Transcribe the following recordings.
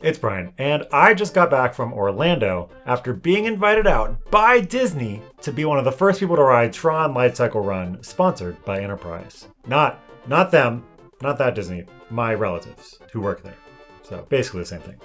It's Brian, and I just got back from Orlando after being invited out by Disney to be one of the first people to ride TRON Lightcycle Run, sponsored by Enterprise. Not them, not that Disney, my relatives who work there. So basically the same thing.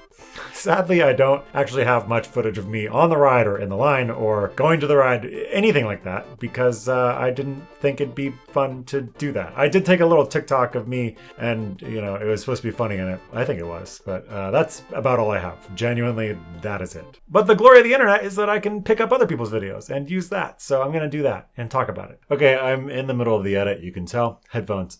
Sadly, I don't actually have much footage of me on the ride or in the line or going to the ride, anything like that, because I didn't think it'd be fun to do that. I did take a little TikTok of me and, it was supposed to be funny, and I think it was, but that's about all I have. Genuinely, that is it. But the glory of the internet is that I can pick up other people's videos and use that, so I'm going to do that and talk about it. Okay, I'm in the middle of the edit, you can tell. Headphones.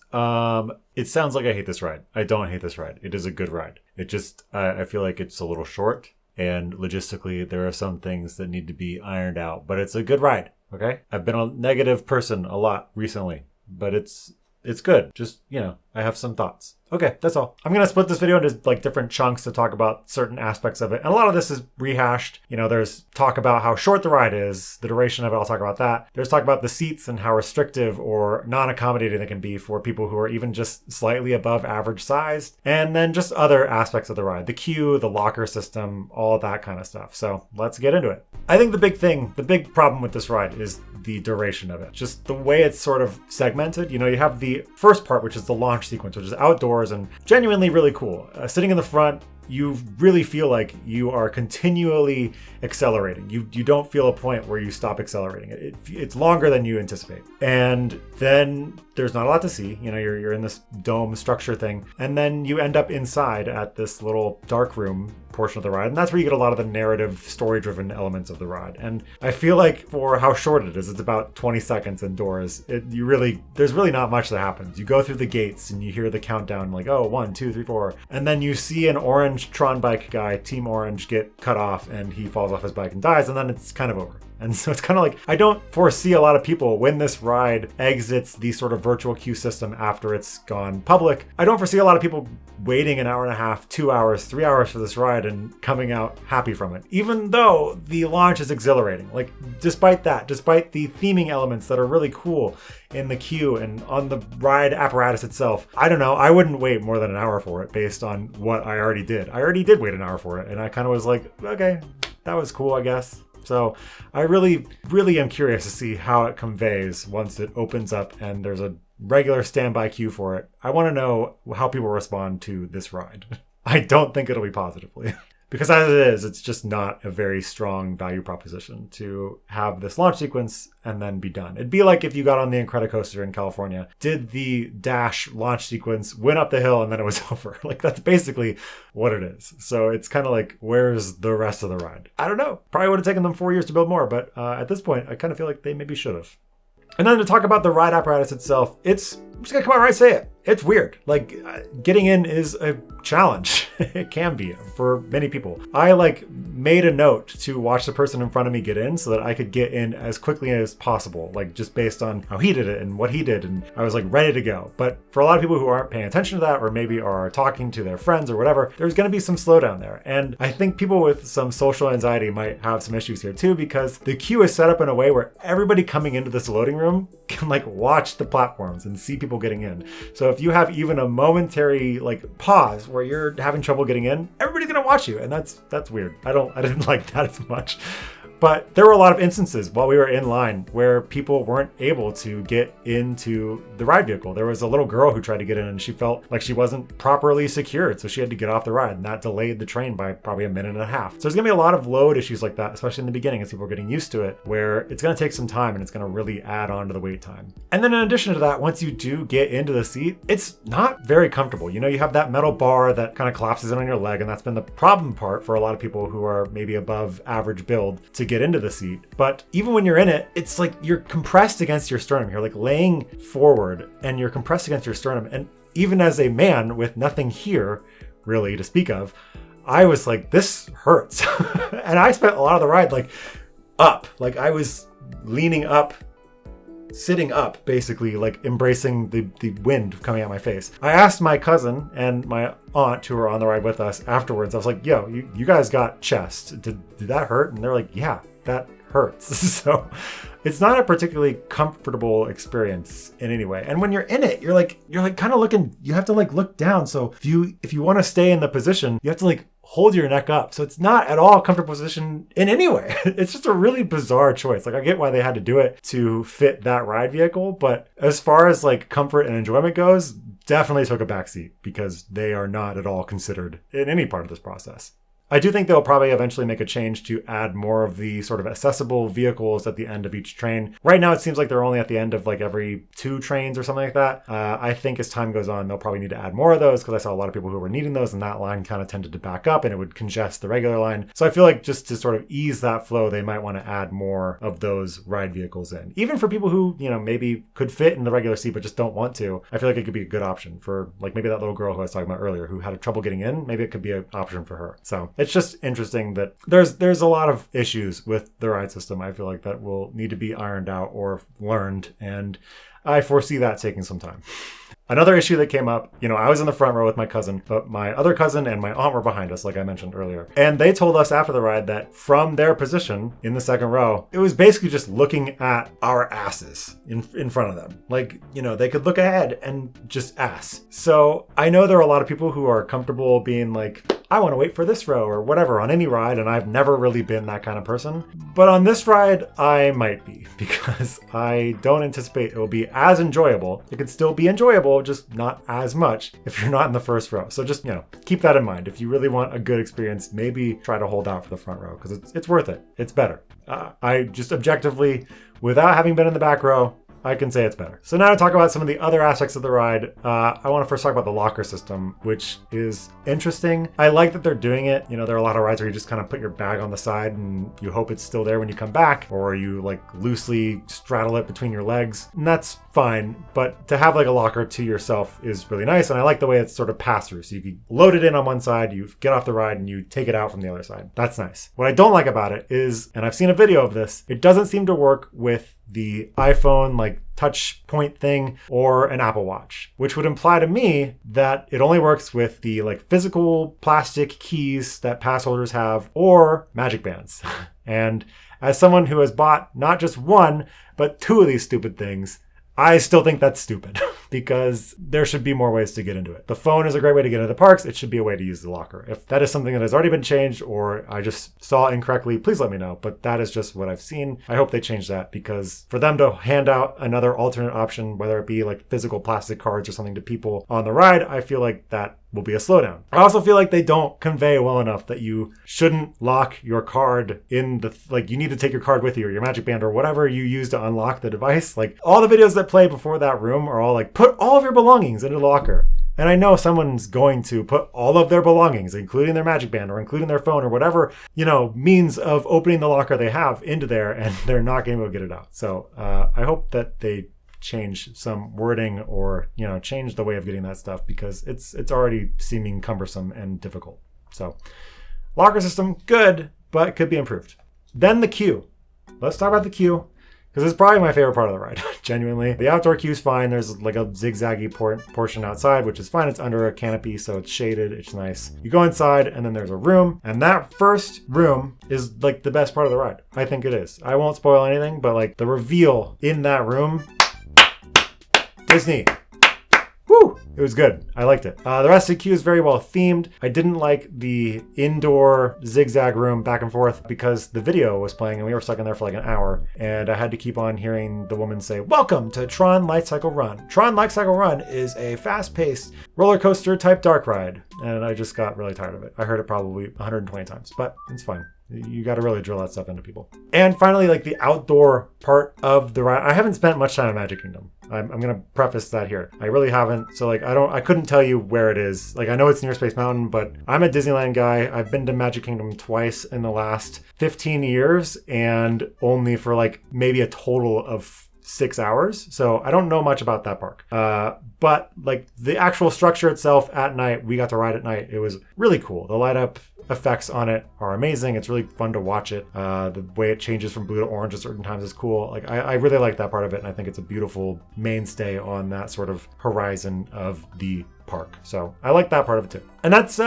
It sounds like I hate this ride. I don't hate this ride. It is a good ride. It just, I feel like it's a little short, and logistically there are some things that need to be ironed out, but it's a good ride, okay? I've been a negative person a lot recently, but it's good. Just, I have some thoughts. Okay, that's all. I'm going to split this video into different chunks to talk about certain aspects of it. And a lot of this is rehashed. There's talk about how short the ride is, the duration of it, I'll talk about that. There's talk about the seats and how restrictive or non-accommodating they can be for people who are even just slightly above average sized. And then just other aspects of the ride, the queue, the locker system, all of that kind of stuff. So let's get into it. I think the big problem with this ride is the duration of it. Just the way it's sort of segmented. You have the first part, which is the launch sequence, which is outdoors and genuinely really cool. Sitting in the front, you really feel like you are continually accelerating. You don't feel a point where you stop accelerating. It's longer than you anticipate. And then there's not a lot to see. You're in this dome structure thing. And then you end up inside at this little dark room portion of the ride. And that's where you get a lot of the narrative, story-driven elements of the ride. And I feel like for how short it is, it's about 20 seconds indoors. There's really not much that happens. You go through the gates and you hear the countdown, 1, 2, 3, 4. And then you see an orange Tron bike guy, Team Orange, get cut off and he falls off his bike and dies, and then it's kind of over. And so it's kind of I don't foresee a lot of people when this ride exits the sort of virtual queue system after it's gone public. I don't foresee a lot of people waiting an hour and a half, 2 hours, 3 hours for this ride and coming out happy from it. Even though the launch is exhilarating. Despite that, despite the theming elements that are really cool in the queue and on the ride apparatus itself, I don't know, I wouldn't wait more than an hour for it based on what I already did. I already did wait an hour for it, and I kind of was like, okay, that was cool, I guess. So I really, really am curious to see how it conveys once it opens up and there's a regular standby queue for it. I want to know how people respond to this ride. I don't think it'll be positively. Because as it is, it's just not a very strong value proposition to have this launch sequence and then be done. It'd be like if you got on the Incredicoaster in California, did the dash launch sequence, went up the hill, and then it was over. That's basically what it is. So it's kind of where's the rest of the ride? I don't know. Probably would have taken them 4 years to build more, but at this point, I kind of feel like they maybe should have. And then to talk about the ride apparatus itself, I'm just gonna come out right and say it. It's weird. Getting in is a challenge. It can be for many people. I made a note to watch the person in front of me get in so that I could get in as quickly as possible, just based on how he did it and what he did. And I was ready to go. But for a lot of people who aren't paying attention to that, or maybe are talking to their friends or whatever, there's going to be some slowdown there. And I think people with some social anxiety might have some issues here too, because the queue is set up in a way where everybody coming into this loading room can watch the platforms and see people getting in. So if you have even a momentary pause where you're having trouble getting in, everybody's gonna watch you, and that's weird. I didn't like that as much. But there were a lot of instances while we were in line where people weren't able to get into the ride vehicle. There was a little girl who tried to get in and she felt like she wasn't properly secured, so she had to get off the ride, and that delayed the train by probably a minute and a half. So there's gonna be a lot of load issues like that, especially in the beginning as people are getting used to it, where it's gonna take some time and it's gonna really add on to the wait time. And then in addition to that, once you do get into the seat, it's not very comfortable. You have that metal bar that kind of collapses in on your leg, and that's been the problem part for a lot of people who are maybe above average build to get into the seat. But even when you're in it, it's you're compressed against your sternum. You're laying forward and you're compressed against your sternum. And even as a man with nothing here really to speak of, I was this hurts. And I spent a lot of the ride up. I was leaning up, sitting up, basically embracing the wind coming at my face. I asked my cousin and my aunt who were on the ride with us afterwards, I was like, yo, you guys got chest. Did that hurt? And they're like, yeah, that hurts. So it's not a particularly comfortable experience in any way. And when you're in it, you're kind of looking, you have to look down. So if you want to stay in the position, you have to hold your neck up. So it's not at all a comfortable position in any way. It's just a really bizarre choice. Like I get why they had to do it to fit that ride vehicle, but as far as like comfort and enjoyment goes, definitely took a backseat because they are not at all considered in any part of this process. I do think they'll probably eventually make a change to add more of the sort of accessible vehicles at the end of each train. Right now, it seems like they're only at the end of like every 2 trains or something like that. I think as time goes on, they'll probably need to add more of those because I saw a lot of people who were needing those and that line kind of tended to back up and it would congest the regular line. So I feel like just to sort of ease that flow, they might want to add more of those ride vehicles in. Even for people who, maybe could fit in the regular seat but just don't want to, I feel like it could be a good option for like maybe that little girl who I was talking about earlier who had trouble getting in. Maybe it could be an option for her. So it's just interesting that there's a lot of issues with the ride system. I feel like that will need to be ironed out or learned, and I foresee that taking some time. Another issue that came up, I was in the front row with my cousin, but my other cousin and my aunt were behind us, like I mentioned earlier. And they told us after the ride that from their position in the second row, it was basically just looking at our asses in front of them. Like, they could look ahead and just ass. So I know there are a lot of people who are comfortable being like, I want to wait for this row or whatever on any ride, and I've never really been that kind of person. But on this ride, I might be, because I don't anticipate it will be as enjoyable. It could still be enjoyable, just not as much if you're not in the first row. So just, keep that in mind. If you really want a good experience, maybe try to hold out for the front row, because it's worth it. It's better. I just objectively, without having been in the back row, I can say it's better. So now to talk about some of the other aspects of the ride, I want to first talk about the locker system, which is interesting. I like that they're doing it. There are a lot of rides where you just kind of put your bag on the side and you hope it's still there when you come back, or you like loosely straddle it between your legs, and that's fine. But to have like a locker to yourself is really nice, and I like the way it's sort of pass through. So you can load it in on one side, you get off the ride, and you take it out from the other side. That's nice. What I don't like about it is, and I've seen a video of this, it doesn't seem to work with the iPhone like touch point thing or an Apple Watch, which would imply to me that it only works with the like physical plastic keys that pass holders have or magic bands. And as someone who has bought not just one, but 2 of these stupid things, I still think that's stupid because there should be more ways to get into it. The phone is a great way to get into the parks. It should be a way to use the locker. If that is something that has already been changed or I just saw incorrectly, please let me know. But that is just what I've seen. I hope they change that, because for them to hand out another alternate option, whether it be like physical plastic cards or something to people on the ride, I feel like that will be a slowdown. I also feel like they don't convey well enough that you shouldn't lock your card in the, like you need to take your card with you or your magic band or whatever you use to unlock the device. Like all the videos that play before that room are all like, put all of your belongings into the locker. And I know someone's going to put all of their belongings, including their magic band or including their phone or whatever, means of opening the locker they have into there, and they're not going to be able to get it out. So I hope that they change some wording or, change the way of getting that stuff, because it's already seeming cumbersome and difficult. So locker system, good, but could be improved. Then the queue. Let's talk about the queue, because it's probably my favorite part of the ride. Genuinely. The outdoor queue is fine. There's like a zigzaggy portion outside, which is fine. It's under a canopy, so it's shaded. It's nice. You go inside, and then there's a room. And that first room is like the best part of the ride. I think it is. I won't spoil anything, but like the reveal in that room, Disney. Woo! It was good. I liked it. The rest of the queue is very well themed. I didn't like the indoor zigzag room back and forth because the video was playing and we were stuck in there for like an hour. And I had to keep on hearing the woman say, "Welcome to TRON Lightcycle Run." TRON Lightcycle Run is a fast-paced roller coaster type dark ride. And I just got really tired of it. I heard it probably 120 times, but it's fine. You got to really drill that stuff into people. And finally, like the outdoor part of the ride, I haven't spent much time in Magic Kingdom. I'm going to preface that here. I really haven't. So like, I couldn't tell you where it is. Like I know it's near Space Mountain, but I'm a Disneyland guy. I've been to Magic Kingdom twice in the last 15 years and only for like maybe a total of 6 hours. So I don't know much about that park. But like the actual structure itself at night, we got to ride at night. It was really cool. The light up effects on it are amazing. It's really fun to watch it. The way it changes from blue to orange at certain times is cool. Like I really like that part of it. And I think it's a beautiful mainstay on that sort of horizon of the park. So I like that part of it too. And that's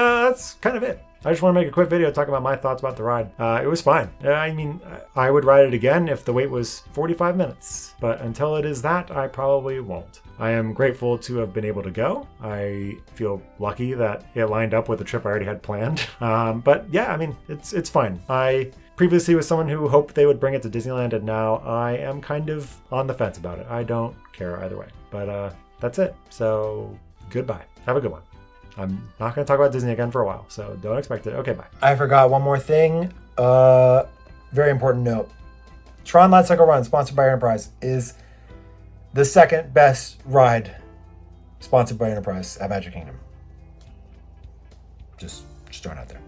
kind of it. I just want to make a quick video talking about my thoughts about the ride. It was fine. I mean, I would ride it again if the wait was 45 minutes, but until it is that, I probably won't. I am grateful to have been able to go. I feel lucky that it lined up with the trip I already had planned. But yeah, I mean, it's fine. I previously was someone who hoped they would bring it to Disneyland, and now I am kind of on the fence about it. I don't care either way, but that's it. So goodbye. Have a good one. I'm not going to talk about Disney again for a while, so don't expect it. Okay, bye. I forgot one more thing. Very important note. TRON Lightcycle Run, sponsored by Enterprise, is the second best ride sponsored by Enterprise at Magic Kingdom. Just throwing it out there.